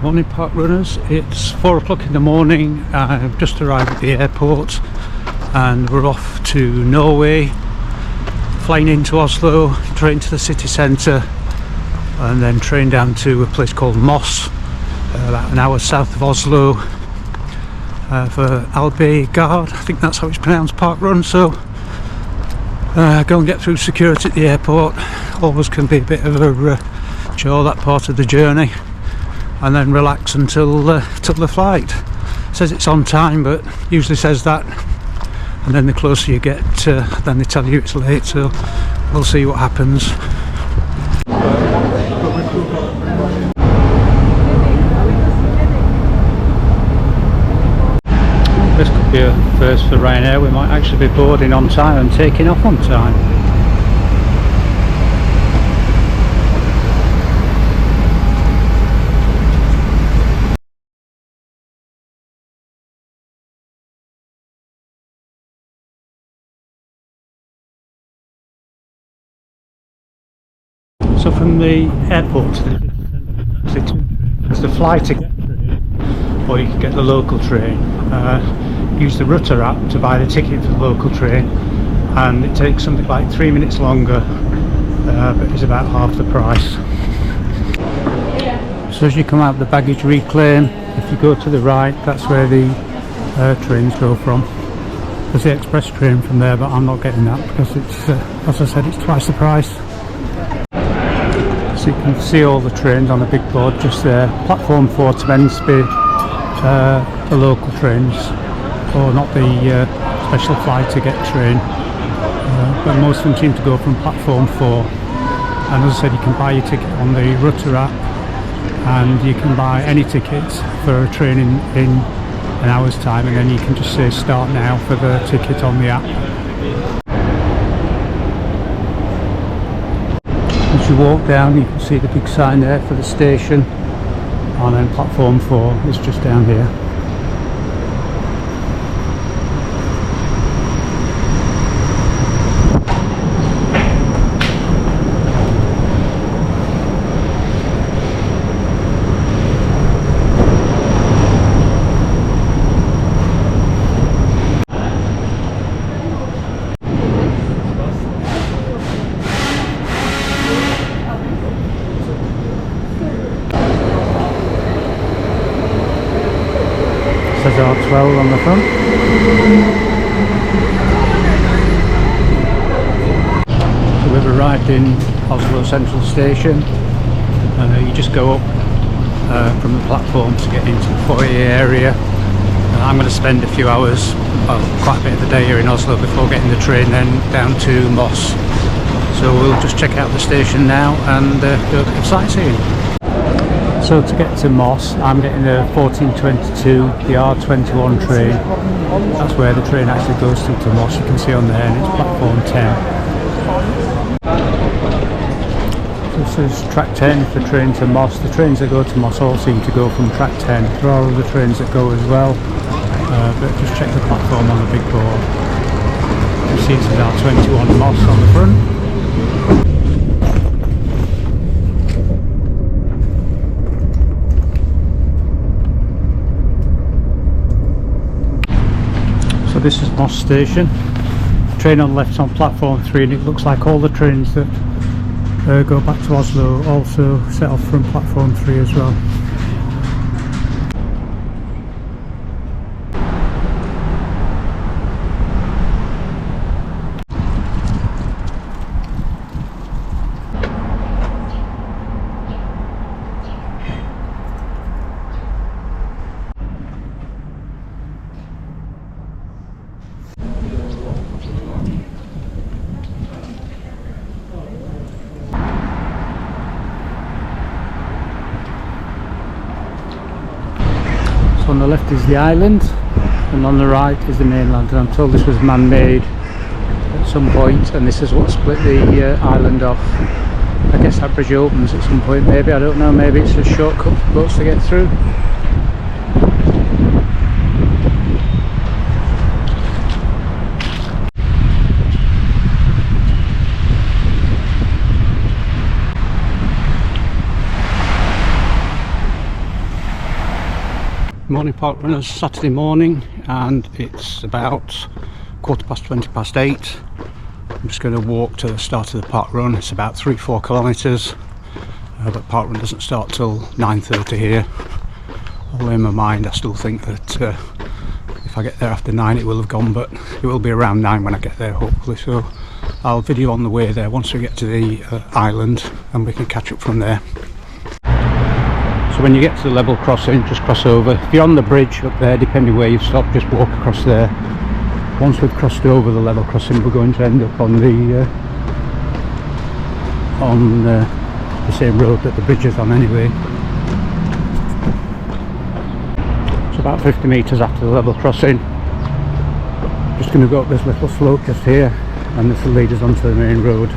Morning park runners, it's 4 o'clock in the morning. I've just arrived at the airport and we're off to Norway, flying into Oslo, train to the city centre and then train down to a place called Moss, about an hour south of Oslo, for Alby Gård. I think that's how it's pronounced, Parkrun. So go and get through security at the airport. Always can be a bit of a chore, that part of the journey, and then relax until the flight. It says it's on time, but usually says that, and then the closer you get, then they tell you it's late. So we'll see what happens. This could be a first for Ryanair. We might actually be boarding on time and taking off on time. So from the airport to the city, there's the flight to get train, or you can get the local train. Use the Rutter app to buy the ticket for the local train, and it takes something like 3 minutes longer, but it's about half the price. So as you come out of the baggage reclaim, if you go to the right, that's where the trains go from. There's the express train from there, but I'm not getting that because it's, as I said, it's twice the price. So you can see all the trains on a big board just there. Platform 4 to meant to be the local trains, or not the special fly to get train, but most of them seem to go from platform 4. And as I said, you can buy your ticket on the Rutter app, and you can buy any tickets for a train in an hour's time, and then you can just say start now for the ticket on the app. As you walk down, you can see the big sign there for the station, and then platform 4 is just down here. Says R12 on the front. So we've arrived in Oslo Central Station. You just go up from the platform to get into the foyer area. I'm going to spend a few hours, well, quite a bit of the day here in Oslo before getting the train then down to Moss. So we'll just check out the station now and do a bit of sightseeing. So to get to Moss, I'm getting the 1422, the R21 train. That's where the train actually goes through to Moss. You can see on there, and it's platform 10. So this is track 10 for train to Moss. The trains that go to Moss all seem to go from track 10. There are other trains that go as well, but just check the platform on the big board. You see it says R21 Moss on the front. So this is Moss Station. Train on the left's on platform 3, and it looks like all the trains that go back to Oslo also set off from platform 3 as well. So on the left is the island, and on the right is the mainland, and I'm told this was man-made at some point, and this is what split the island off. I guess that bridge opens at some point, maybe, I don't know, maybe it's a shortcut for boats to get through. Morning Parkrunners, Saturday morning, and it's about 8:15. I'm just going to walk to the start of the parkrun. It's about 3-4 kilometres, but parkrun doesn't start till 9:30 here. Although in my mind I still think that if I get there after 9 it will have gone, but it will be around 9 when I get there hopefully, so I'll video on the way there once we get to the island and we can catch up from there. So when you get to the level crossing, just cross over. If you're on the bridge up there, depending where you've stopped, just walk across there. Once we've crossed over the level crossing, we're going to end up on the same road that the bridge is on anyway. It's about 50 metres after the level crossing. Just going to go up this little slope just here, and this will lead us onto the main road,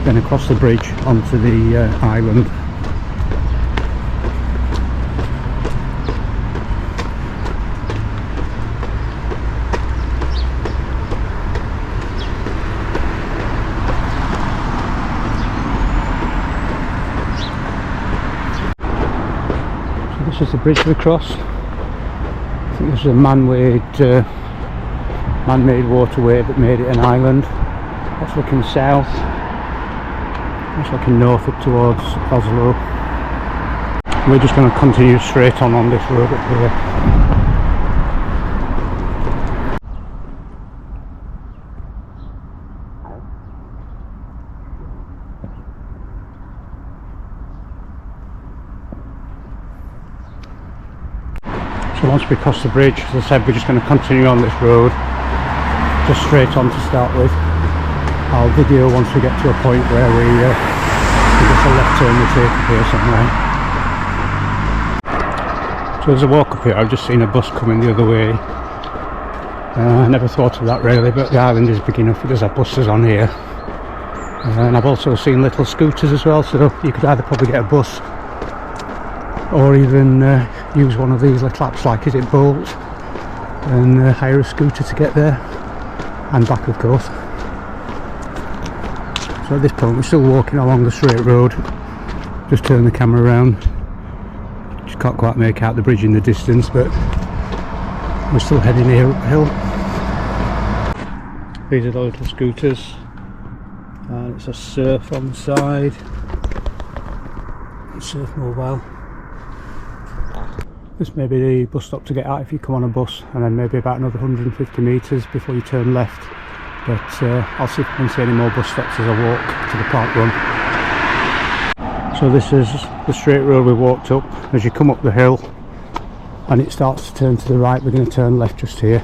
then across the bridge onto the island. This is the bridge we cross. I think this is a man-made waterway that made it an island. That's looking south. That's looking north up towards Oslo. We're just going to continue straight on this road up here. So once we cross the bridge, as I said, we're just going to continue on this road, just straight on to start with. I'll video once we get to a point where we get a left turn we take up here somewhere. So as I walk up here, I've just seen a bus coming the other way. I never thought of that really, but the island is big enough, it does have buses on here. And I've also seen little scooters as well, so you could either probably get a bus or even use one of these little apps like Is It Bolt and hire a scooter to get there and back of course. So at this point we're still walking along the straight road. Just turn the camera around, just can't quite make out the bridge in the distance, but we're still heading uphill. These are the little scooters, and it's a Surf on the side, Surf Mobile. This may be the bus stop to get out if you come on a bus, and then maybe about another 150 metres before you turn left. But I'll see if I can see any more bus stops as I walk to the parkrun. So this is the straight road we walked up. As you come up the hill and it starts to turn to the right, we're going to turn left just here.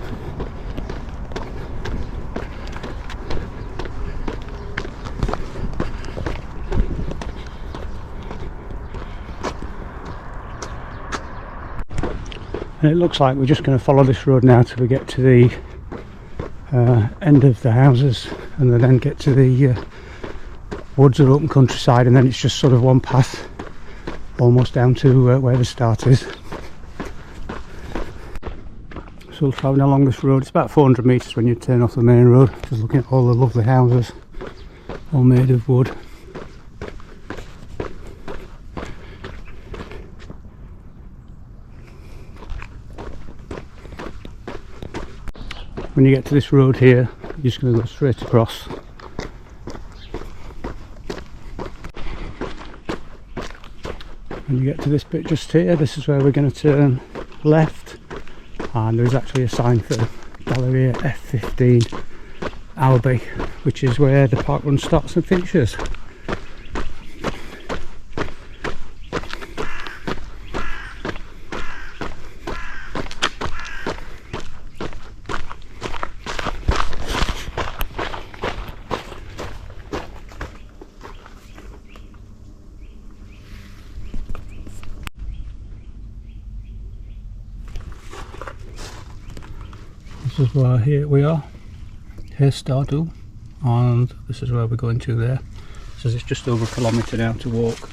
And it looks like we're just going to follow this road now till we get to the end of the houses, and then get to the woods or open countryside, and then it's just sort of one path almost down to where the start is. So we're travelling along this road. It's about 400 metres when you turn off the main road, just looking at all the lovely houses, all made of wood. When you get to this road here, you're just going to go straight across. When you get to this bit just here, this is where we're going to turn left, and there's actually a sign for Galleri F15 Alby, which is where the parkrun starts and finishes. This is where here we are, here's Stardew, and this is where we're going to there. So it's just over a kilometre now to walk.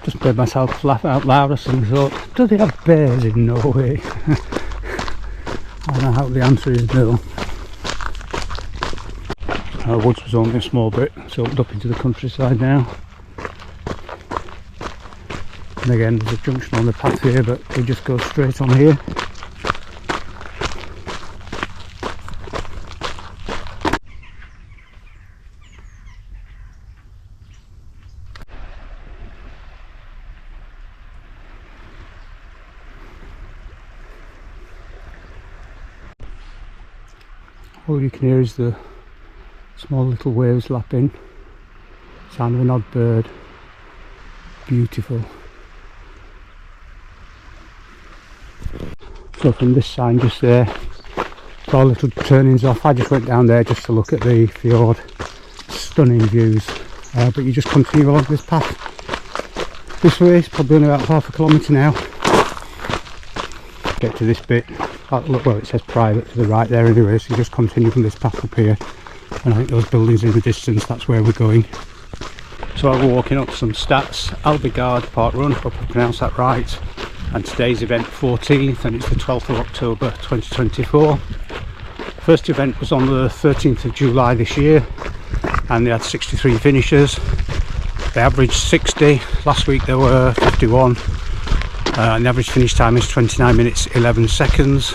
Just made myself laugh out loud as I thought, do they have bears in Norway? And I hope the answer is no. Our woods was only a small bit, so opened up into the countryside now. And again, there's a junction on the path here, but we just go straight on here. All you can hear is the small little waves lapping. Sound of an odd bird. Beautiful. So from this sign just there, it's all little turnings off. I just went down there just to look at the fjord. Stunning views. But you just continue along this path. This way, it's probably only about half a kilometre now. Get to this bit. Well, it says private to the right there anyway, so you just continue from this path up here. And I think those buildings in the distance, that's where we're going. So we're walking up some stats. Alby Gård Parkrun, hope I pronounced that right. And today's event 14th, and it's the 12th of October 2024. First event was on the 13th of July this year, and they had 63 finishers. They averaged 60. Last week there were 51. And the average finish time is 29 minutes 11 seconds.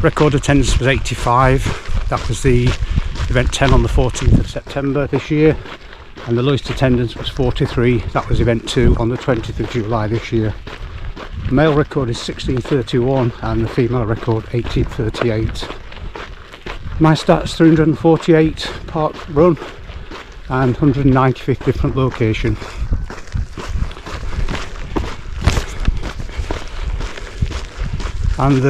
Record attendance was 85. That was the event 10 on the 14th of September this year, and the lowest attendance was 43. That was event 2 on the 20th of July this year. The male record is 16:31 and the female record 18:38. My stats: 348 park run and 195 different location. And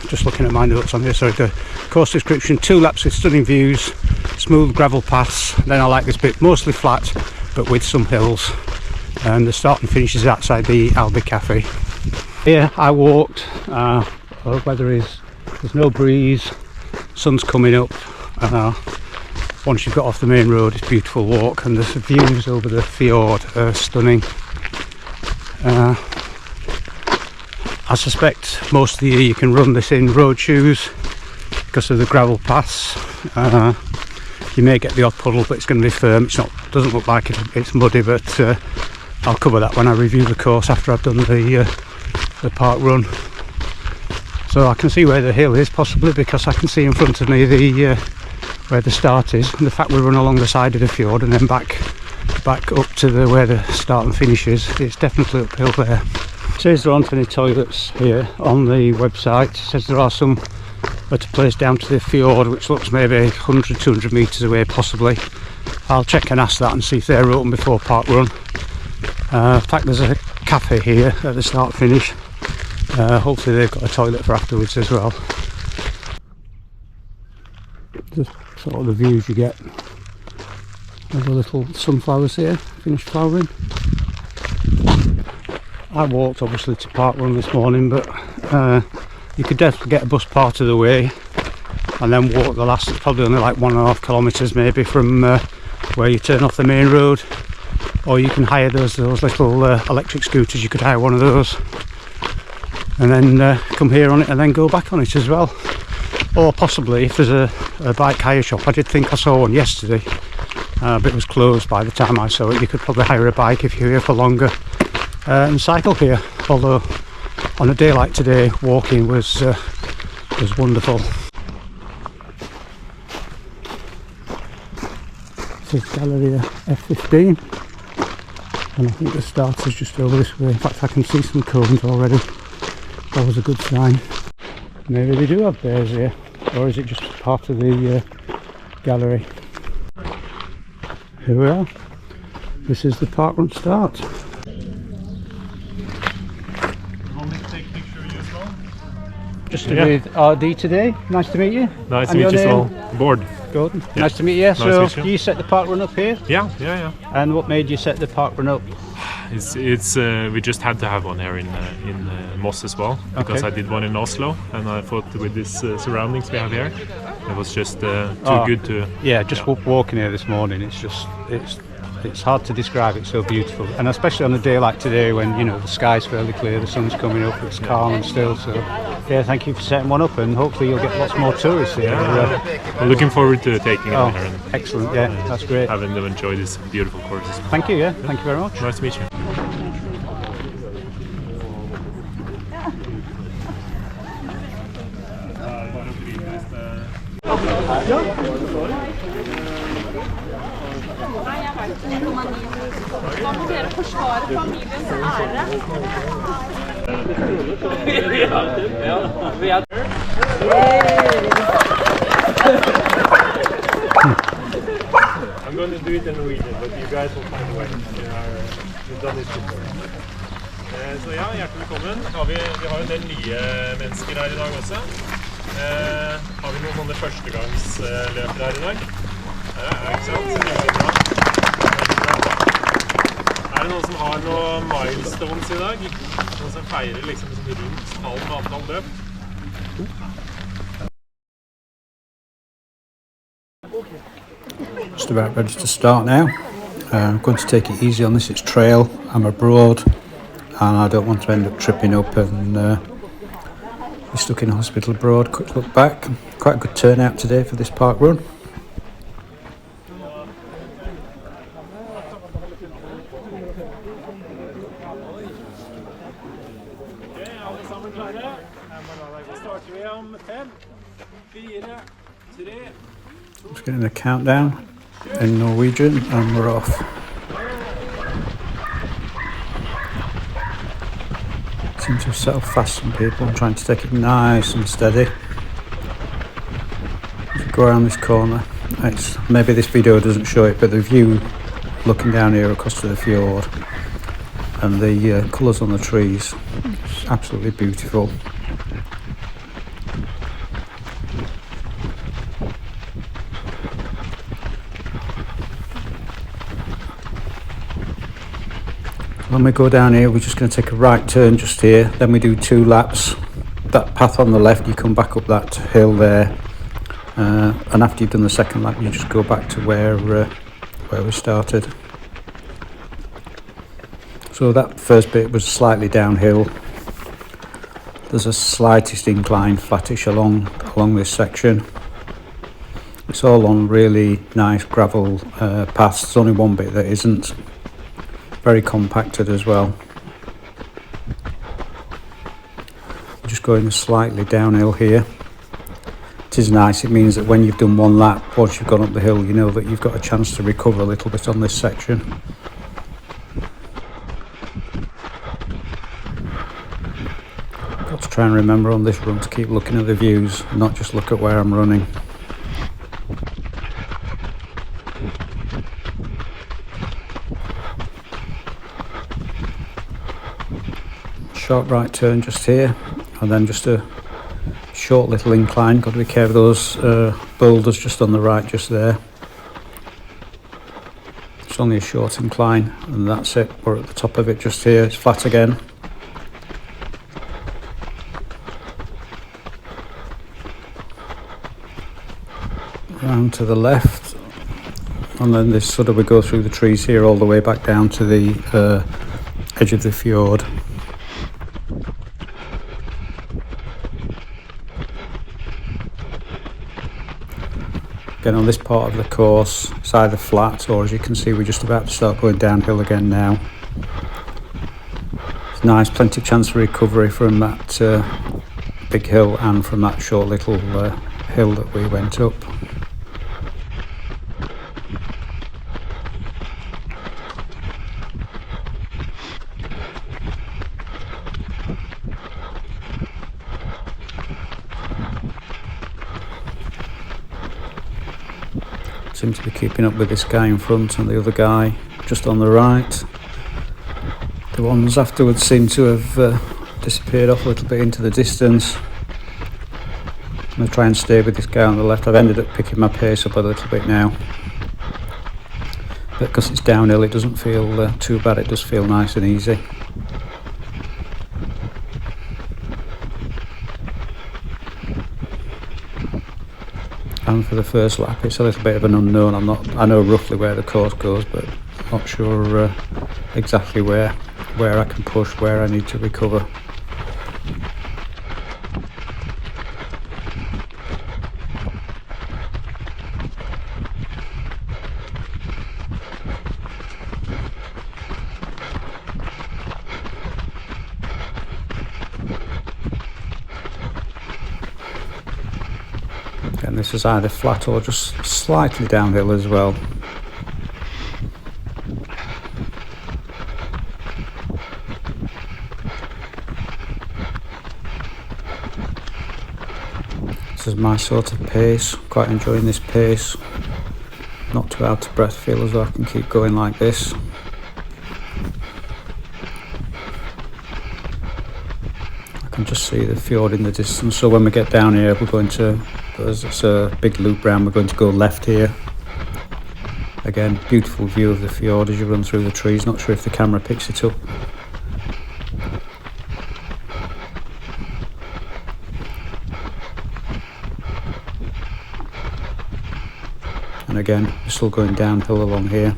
just looking at my notes on here, sorry, the course description: 2 laps with stunning views, smooth gravel paths. Then I like this bit, mostly flat but with some hills. And the start and finish is outside the Alby Café. Here I walked, weather is, there's no breeze, sun's coming up. Once you've got off the main road, it's a beautiful walk, and the views over the fjord are stunning. I suspect most of the year you can run this in road shoes because of the gravel paths. You may get the odd puddle, but it's going to be firm. Doesn't look like it's muddy, but I'll cover that when I review the course after I've done the park run. So I can see where the hill is, possibly because I can see in front of me where the start is, and the fact we run along the side of the fjord and then back up to where the start and finish is. It's definitely uphill there. It says there aren't any toilets here on the website. It says there are some at a place down to the fjord, which looks maybe 100-200 metres away possibly. I'll check and ask that and see if they're open before park run. In fact, there's a cafe here at the start finish. Hopefully they've got a toilet for afterwards as well. Just sort of the views you get. There's a little sunflowers here, finished flowering. I walked obviously to Parkrun this morning, but you could definitely get a bus part of the way and then walk the last, probably only like 1.5 kilometres maybe from where you turn off the main road, or you can hire those little electric scooters. You could hire one of those and then come here on it and then go back on it as well. Or possibly if there's a bike hire shop. I did think I saw one yesterday, but it was closed by the time I saw it. You could probably hire a bike if you're here for longer and cycle here, although on a day like today walking was wonderful. This is Galleri F15, and I think the start is just over this way. In fact, I can see some cones already. That was a good sign. Maybe they do have bears here, or is it just part of the gallery? Here we are. This is the parkrun start. Just with RD today. Nice to meet you. Nice to meet you as well. Gordon. Gordon. Yeah. Nice to meet you. Nice So to meet you. you set the parkrun up here? Yeah. And what made you set the parkrun up? It's we just had to have one here in Moss as well, because Okay. I did one in Oslo, and I thought with these surroundings we have here, it was just too good to. Yeah, just walking here this morning, it's hard to describe. It's so beautiful, and especially on a day like today when the sky's fairly clear, the sun's coming up, it's calm and still. So yeah, thank you for setting one up, and hopefully you'll get lots more tourists here. I'm looking forward to taking it here and excellent. Yeah, that's great. having them enjoy this beautiful courses. Thank you. Yeah, thank you very much. Nice to meet you. Da må dere forsvare familiens ære. I'm going to do it in Norwegian, but you guys will find a way. You've done it before. Så ja, hjertelig velkommen. Vi har en del nye mennesker her i dag også. Har vi noen sånne førstegangsløpere her i dag? Ja, ikke sant? Veldig bra. Er det noen som har noen milestones i dag? Noen som feirer liksom rundt antall løp? Just about ready to start now. I'm going to take it easy on this. It's trail, I'm abroad, and I don't want to end up tripping up and be stuck in hospital abroad. Quick look back, quite a good turnout today for this park run. Just getting the countdown in Norwegian and we're off. Seem to have settled fast, some people. I'm trying to take it nice and steady. As we go around this corner, maybe this video doesn't show it, but the view looking down here across to the fjord and the colours on the trees, it's absolutely beautiful. When we go down here, we're just going to take a right turn just here, then we do 2 laps. That path on the left, you come back up that hill there, and after you've done the second lap, you just go back to where we started. So that first bit was slightly downhill. There's a slightest incline, flattish along this section. It's all on really nice gravel paths. There's only one bit that isn't. Very compacted as well. Just going slightly downhill here. It is nice, it means that when you've done one lap, once you've gone up the hill, you know that you've got a chance to recover a little bit on this section. Got to try and remember on this run to keep looking at the views, not just look at where I'm running. Short right turn just here, and then just a short little incline. Got to be careful of those boulders just on the right, just there. It's only a short incline, and that's it. We're at the top of it just here. It's flat again. Round to the left, and then this sort of we go through the trees here all the way back down to the edge of the fjord. Again, on this part of the course, it's either flat or, as you can see, we're just about to start going downhill again now. It's nice, plenty of chance for recovery from that big hill and from that short little hill that we went up. Seem to be keeping up with this guy in front and the other guy just on the right. The ones afterwards seem to have disappeared off a little bit into the distance. I'm going to try and stay with this guy on the left. I've ended up picking my pace up a little bit now, but because it's downhill it doesn't feel too bad, it does feel nice and easy. And for the first lap it's a little bit of an unknown. I know roughly where the course goes, but not sure exactly where I can push, where I need to recover. And this is either flat or just slightly downhill as well. This is my sort of pace, quite enjoying this pace. Not too out of breath, feel as though I can keep going like this. I can just see the fjord in the distance, so when we get down here we're going to, there's a big loop round, we're going to go left here. Again, beautiful view of the fjord as you run through the trees. Not sure if the camera picks it up. And again, we're still going downhill along here.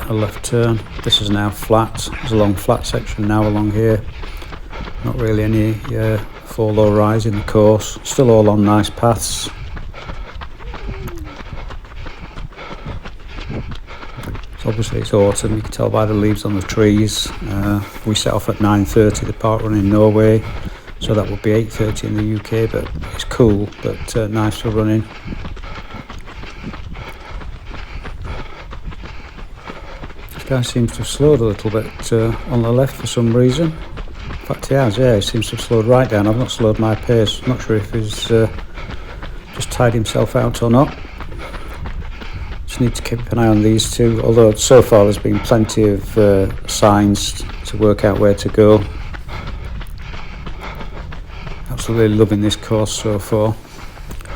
A left turn. This is now flat. There's a long flat section now along here. Not really any fall or rise in the course. Still all on nice paths. So obviously it's autumn, you can tell by the leaves on the trees. We set off at 9:30 the parkrun in Norway, so that would be 8:30 in the UK, but it's cool, but nice for running. This guy seems to have slowed a little bit on the left for some reason. In fact he has, yeah, he seems to have slowed right down. I've not slowed my pace, not sure if he's just tied himself out or not. Just need to keep an eye on these two, although so far there's been plenty of signs to work out where to go. Absolutely loving this course so far.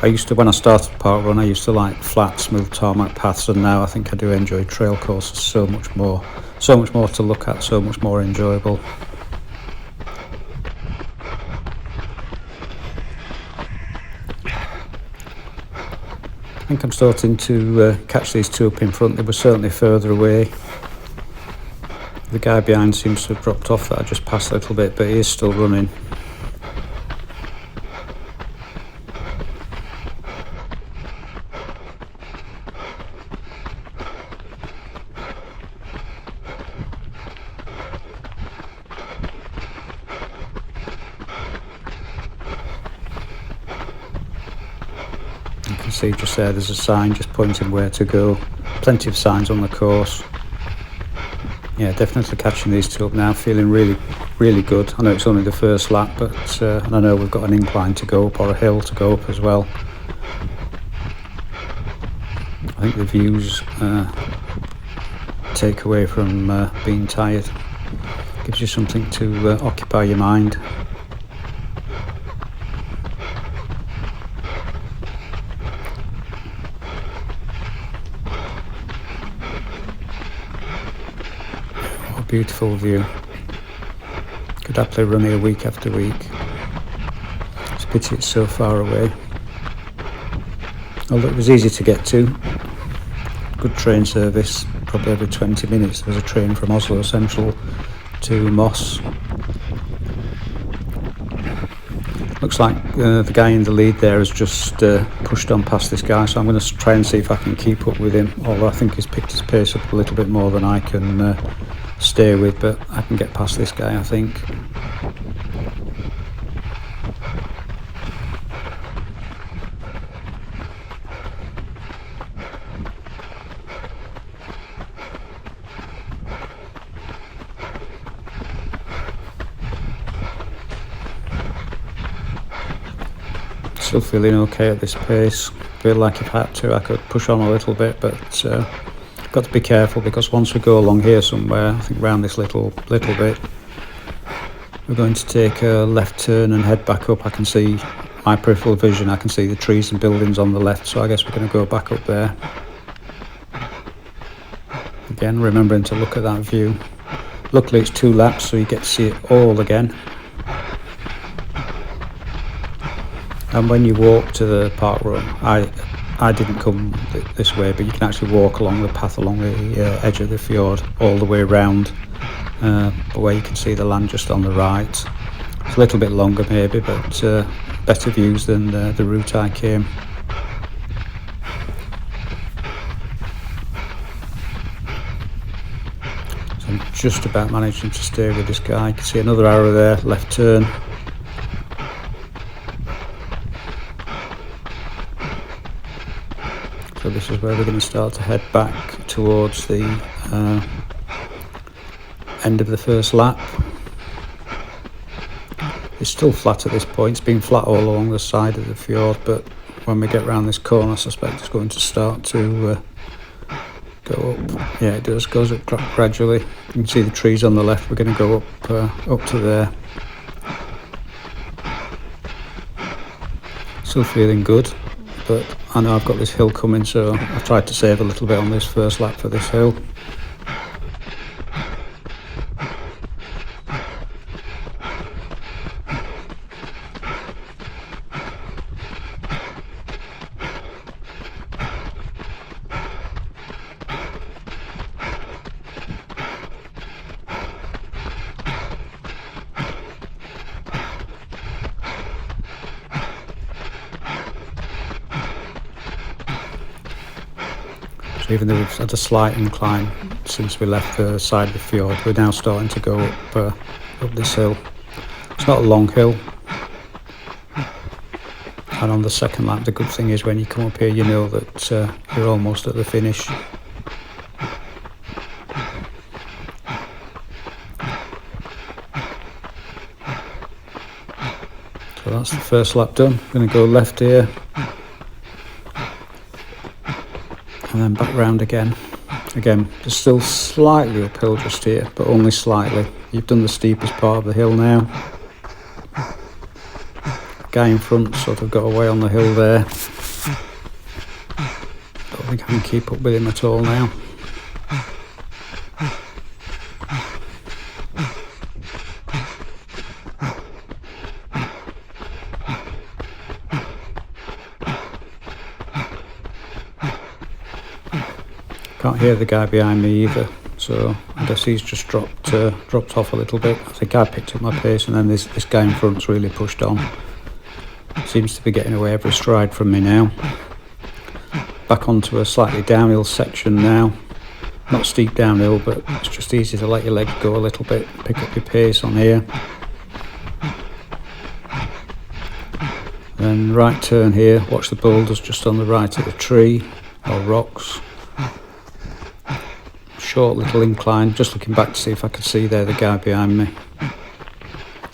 When I started parkrun, I used to like flat, smooth tarmac paths, and now I think I do enjoy trail courses so much more to look at, so much more enjoyable. I think I'm starting to catch these two up in front. They were certainly further away. The guy behind seems to have dropped off that I just passed a little bit, but he is still running. You can see just there's a sign just pointing where to go. Plenty of signs on the course. Yeah, definitely catching these two up now, feeling really good. I know it's only the first lap, but and I know we've got an incline to go up or a hill to go up as well. I think the views take away from being tired. Gives you something to occupy your mind. Beautiful view. Could happily run here week after week. It's a pity it's so far away. Although it was easy to get to. Good train service. Probably every 20 minutes there was a train from Oslo Central to Moss. Looks like the guy in the lead there has just pushed on past this guy, so I'm going to try and see if I can keep up with him. Although I think he's picked his pace up a little bit more than I can stay with, but I can get past this guy, I think. Still feeling okay at this pace. Feel like if I had to I could push on a little bit, but got to be careful because once we go along here somewhere, I think round this little bit, we're going to take a left turn and head back up. I can see my peripheral vision, I can see the trees and buildings on the left, so I guess we're going to go back up there. Again, remembering to look at that view. Luckily it's 2 laps, so you get to see it all again. And when you walk to the parkrun, I didn't come this way, but you can actually walk along the path along the edge of the fjord all the way around, where you can see the land just on the right. It's a little bit longer maybe, but better views than the route I came. just about managing to stay with this guy. You can see another arrow there, left turn. So this is where we're going to start to head back towards the end of the first lap. It's still flat at this point. It's been flat all along the side of the fjord, but when we get round this corner I suspect it's going to start to go up. Yeah, it does, goes up gradually. You can see the trees on the left. We're going to go up to there. Still feeling good, but I know I've got this hill coming, so I've tried to save a little bit on this first lap for this hill. So even though we've had a slight incline since we left the side of the fjord, we're now starting to go up this hill. It's not a long hill, and on the second lap the good thing is when you come up here you know that you're almost at the finish. So that's the first lap done. I'm going to go left here and then back round again. Again, there's still slightly uphill just here, but only slightly. You've done the steepest part of the hill now. The guy in front sort of got away on the hill there. Don't think I can keep up with him at all now. Can't hear the guy behind me either, so I guess he's just dropped off a little bit. I think I picked up my pace, and then this guy in front's really pushed on. Seems to be getting away every stride from me now. Back onto a slightly downhill section now. Not steep downhill, but it's just easy to let your legs go a little bit, pick up your pace on here. Then right turn here, watch the boulders just on the right of the tree, or rocks. Short little incline, just looking back to see if I could see there the guy behind me.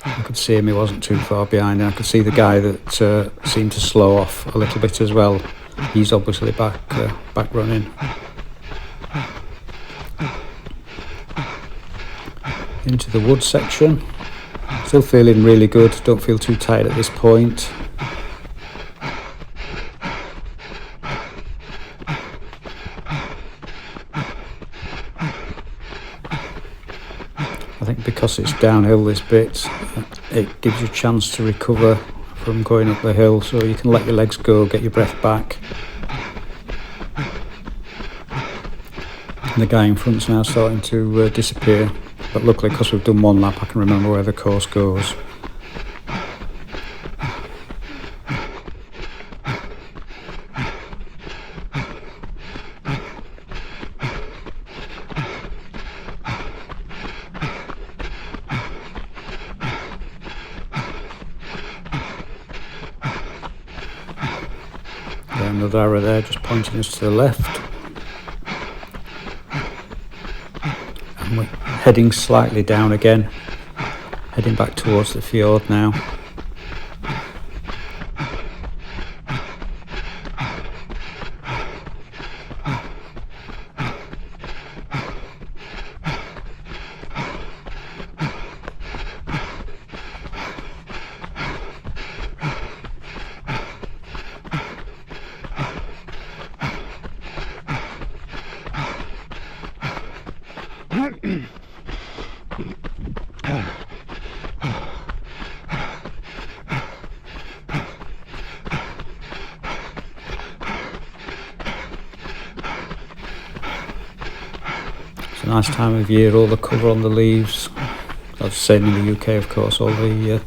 I could see him, he wasn't too far behind, and I could see the guy that seemed to slow off a little bit as well. He's obviously back running. Into the wood section. Still feeling really good, don't feel too tight at this point. I think because it's downhill this bit, it gives you a chance to recover from going up the hill, so you can let your legs go, get your breath back. And the guy in front's now starting to disappear, but luckily because we've done one lap I can remember where the course goes. Another arrow there just pointing us to the left, and we're heading slightly down again, heading back towards the fjord now. It's a nice time of year, all the colour on the leaves. That's the same in the UK of course, and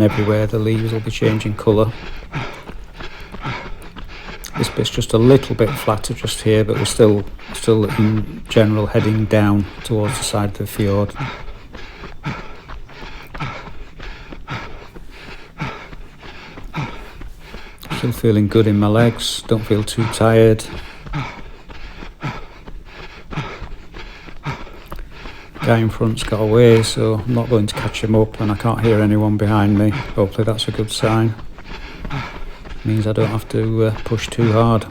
everywhere the leaves will be changing colour. This bit's just a little bit flatter just here, but we're still in general heading down towards the side of the fjord. Still feeling good in my legs, don't feel too tired. Guy in front's got away, so I'm not going to catch him up, and I can't hear anyone behind me. Hopefully that's a good sign. Means I don't have to push too hard.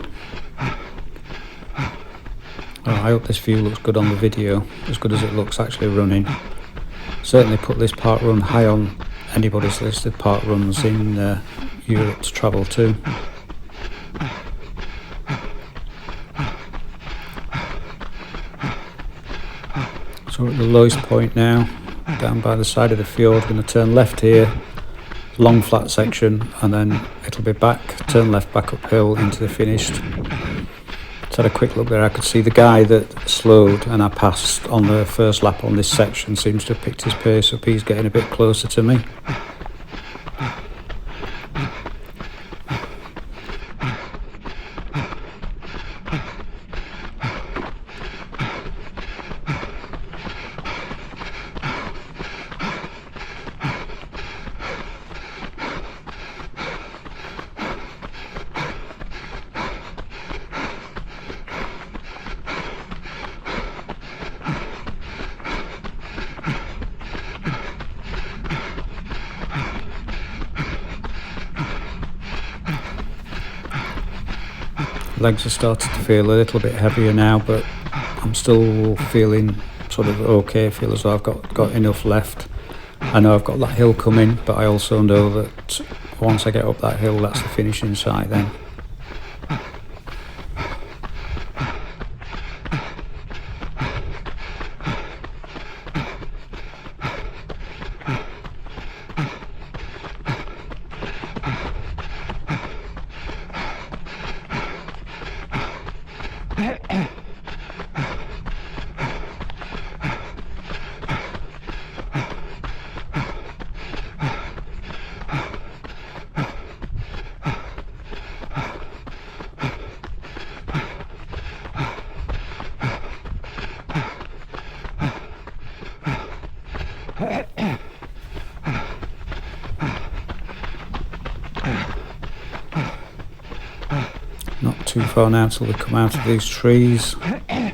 Oh, I hope this view looks good on the video, as good as it looks actually running. Certainly put this park run high on anybody's list of park runs in Europe to travel to. So we're at the lowest point now, down by the side of the fjord. Going to turn left here, long flat section, and then it'll be back, turn left back uphill into the finished. Just had a quick look there. I could see the guy that slowed and I passed on the first lap on this section seems to have picked his pace up. He's getting a bit closer to me. Legs are starting to feel a little bit heavier now, but I'm still feeling sort of okay. I feel as though I've got enough left. I know I've got that hill coming, but I also know that once I get up that hill, that's the finishing sight then. Not too far now till we come out of these trees, and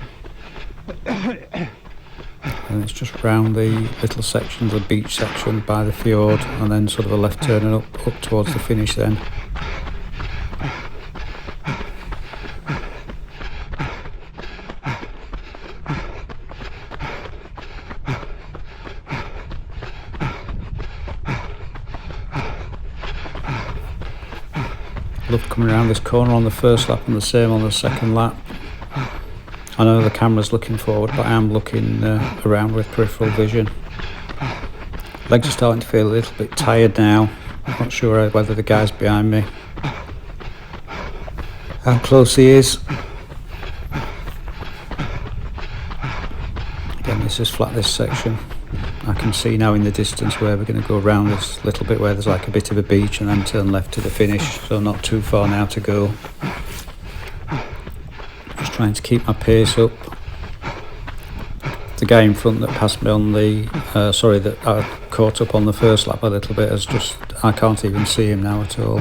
it's just round the little section, the beach section by the fjord, and then sort of a left turn and up towards the finish then. Loved coming around this corner on the first lap and the same on the second lap. I know the camera's looking forward, but I am looking around with peripheral vision. Legs are starting to feel a little bit tired now. I'm not sure whether the guy's behind me, how close he is. Again, this is flat, this section. I can see now in the distance where we're going to go around this little bit where there's like a bit of a beach and then turn left to the finish, so not too far now to go. Just trying to keep my pace up. The guy in front that passed me on the, that I caught up on the first lap a little bit, has just, I can't even see him now at all.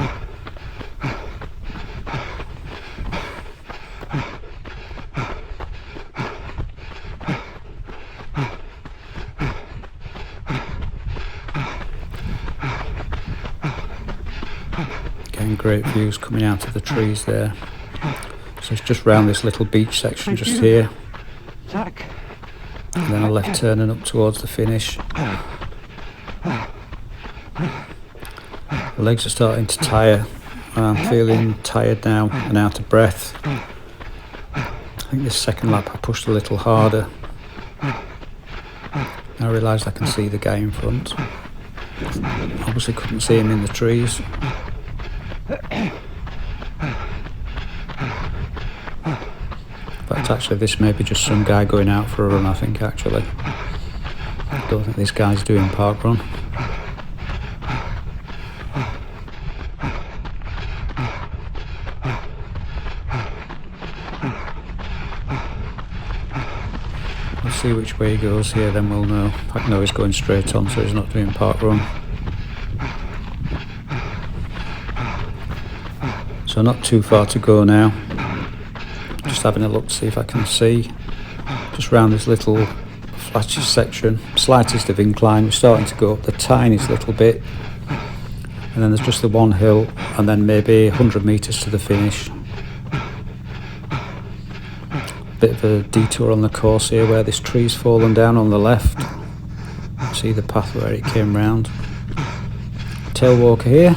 Great views coming out of the trees there. So it's just round this little beach section just here, and then a left turn and up towards the finish. The legs are starting to tire, and I'm feeling tired now and out of breath. I think this second lap I pushed a little harder. I realised I can see the guy in front. Obviously couldn't see him in the trees. But actually this may be just some guy going out for a run, I think actually. I don't think this guy's doing parkrun. We'll see which way he goes here, then we'll know. I know he's going straight on, so he's not doing parkrun. So not too far to go now. Just having a look to see if I can see. Just round this little flattest section, slightest of incline. We're starting to go up the tiniest little bit. And then there's just the one hill, and then maybe 100 metres to the finish. Bit of a detour on the course here where this tree's fallen down on the left. See the path where it came round. Tail walker here.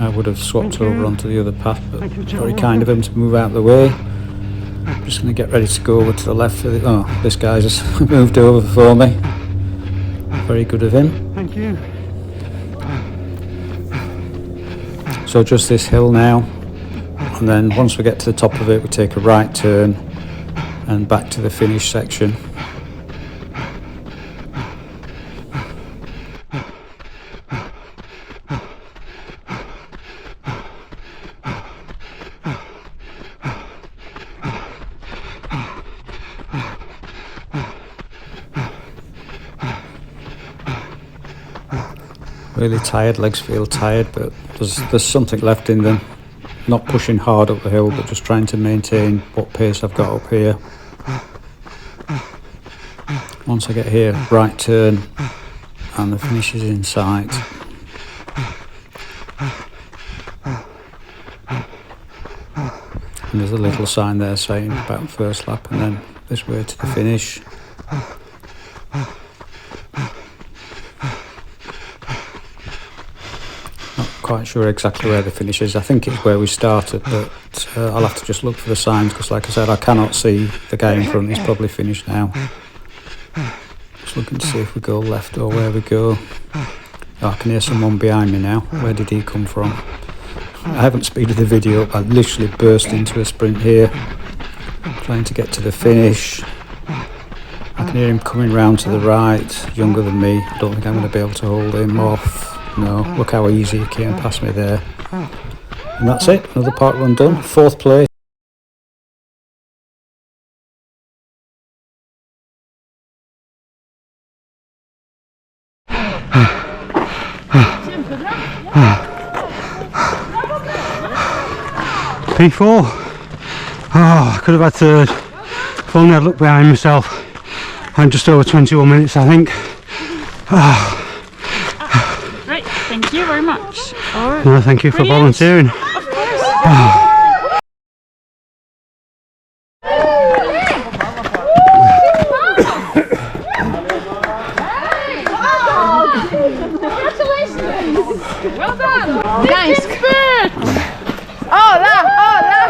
I would have swapped over onto the other path, but very kind of him to move out of the way. I'm just going to get ready to go over to the left. Oh, this guy's just moved over for me. Very good of him. Thank you. So just this hill now, and then once we get to the top of it, we take a right turn and back to the finish section. Really tired, legs feel tired, but there's something left in them. Not pushing hard up the hill, but just trying to maintain what pace I've got up here. Once I get here, right turn, and the finish is in sight. And there's a little sign there saying about first lap, and then this way to the finish. Quite sure exactly where the finish is. I think it's where we started, but I'll have to just look for the signs, because like I said, I cannot see the guy in front. He's probably finished now. Just looking to see if we go left or where we go. Oh, I can hear someone behind me now. Where did he come from? I haven't speeded the video up. I literally burst into a sprint here, trying to get to the finish. I can hear him coming round to the right, younger than me. I don't think I'm going to be able to hold him off. No, look how easy he came past me there. And that's it, another parkrun done, 4th place. P4. Oh, I could have had 3rd. If only I'd looked behind myself. I'm just over 21 minutes, I think. Oh. Right, thank you very much. Right. No, thank you for volunteering. Of course. Congratulations! Well done! Nice! Hola! Hola!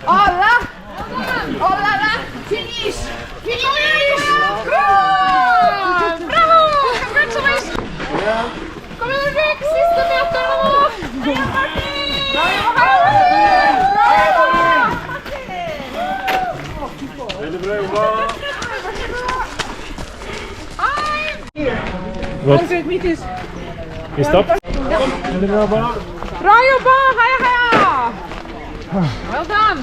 Hola! Hola! Finish! Finish! Bravo! Congratulations! Kom igjen, Rick! Siste meterne nå! Heia Martin! Veldig bra jobba. Godt. Vi stopp. Veldig bra jobba. Bra jobba! Heia, heia! Well done!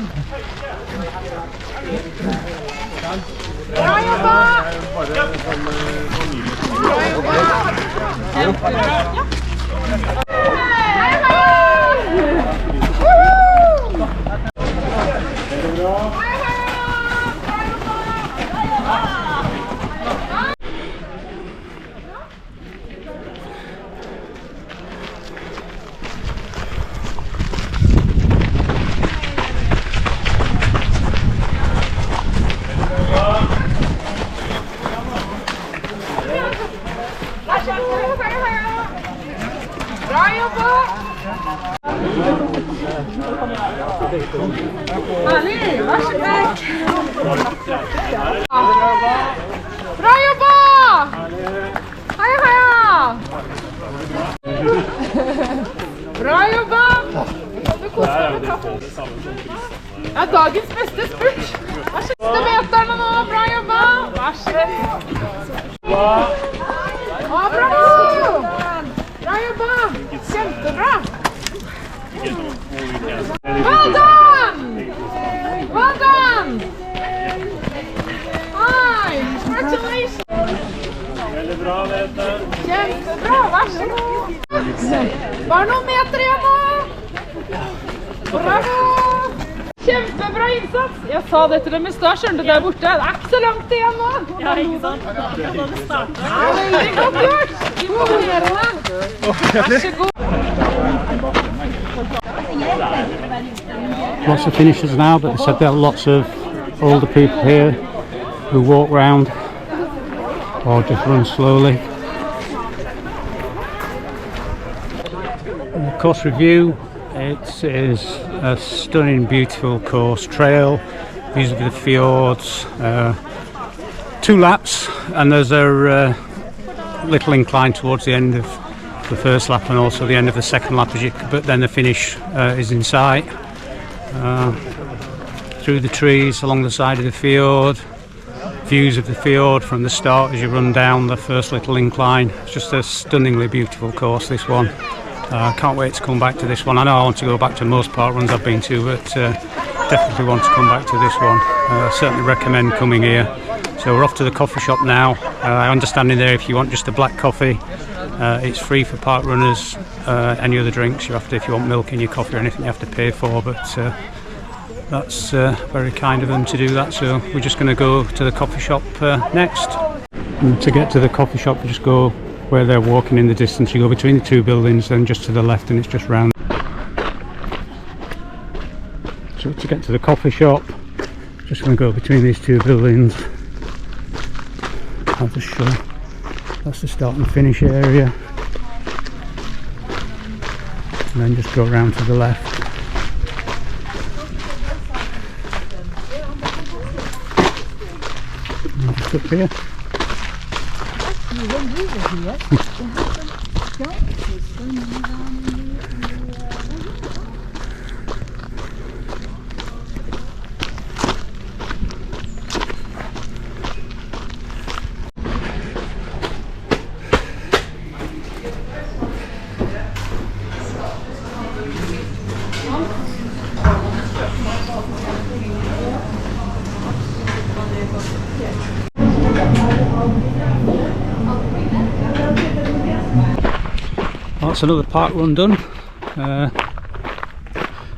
Bra jobba! Bra jobba! Kjempebra! Ja. Heia, heia! Woohoo! Veldig bra. Heia, heia! Bra jobba! Bra jobba! Herlig! Vær så god! Bra jobba! Heia, heia! Bra jobba! Du koser deg med kaffen. Ja, dagens beste spurt. Vær så god. Siste meterne nå. Bra jobba! Vær så god. Bravo! Bra jobba! Kjempebra! Well done! Kjempebra, vær så god. Bare noen meter igjen nå. Bravo. Kjempebra innsats. Jeg sa det til dem i stad, skjønte der borte. Det er ikke så langt igjen nå. Ja, ikke sant? Da det startet. Ja, veldig godt gjort. Imponerende. Vær så god. Lots of finishers now, but they said there are lots of older people here who walk round or just run slowly. The course review, it is a stunning, beautiful course, trail, views of the fjords, 2 laps, and there's a little incline towards the end of the first lap and also the end of the second lap, but then the finish is in sight. Through the trees along the side of the fjord, views of the fjord from the start as you run down the first little incline. It's just a stunningly beautiful course, this one. Can't wait to come back to this one. I know I want to go back to most park runs I've been to, but definitely want to come back to this one. Certainly recommend coming here. So we're off to the coffee shop now. I understand in there if you want just a black coffee, it's free for park runners. Any other drinks you have to, if you want milk in your coffee or anything, you have to pay for, but that's very kind of them to do that. So we're just going to go to the coffee shop next. And to get to the coffee shop, you just go where they're walking in the distance. You go between the 2 buildings, then just to the left, and it's just round. So to get to the coffee shop, just going to go between these 2 buildings. I'll just show. That's the start and finish area, and then just go around to the left. And just up here. That's another park run done.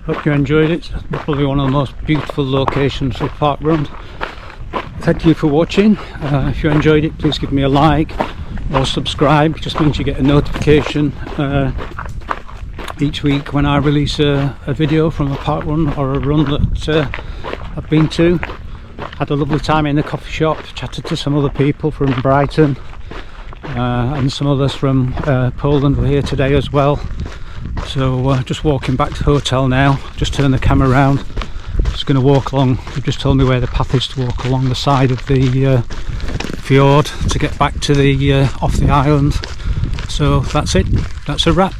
Hope you enjoyed it. Probably one of the most beautiful locations for park run. Thank you for watching. If you enjoyed it, please give me a like or subscribe. It just means you get a notification each week when I release a video from a park run or a run that I've been to. Had a lovely time in the coffee shop, chatted to some other people from Brighton. And some others from Poland were here today as well. So just walking back to the hotel now. Just turn the camera around. Just going to walk along. They've just told me where the path is to walk along the side of the fjord to get back to the off the island. So that's it. That's a wrap.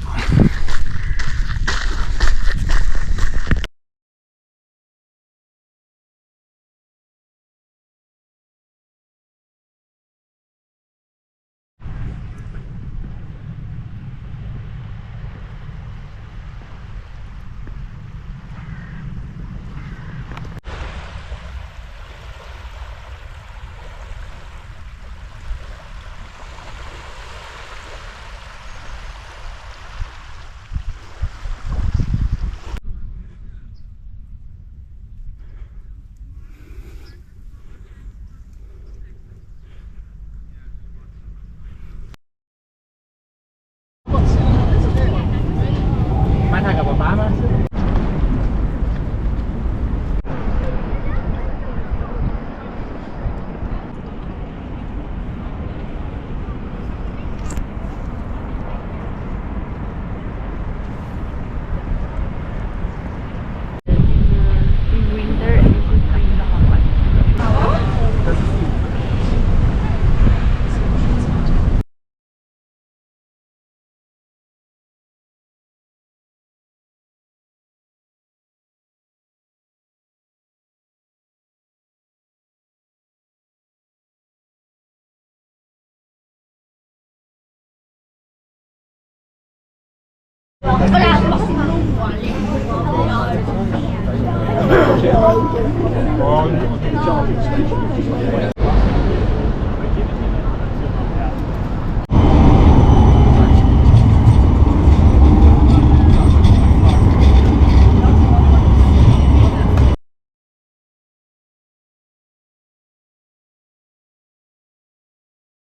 Hola.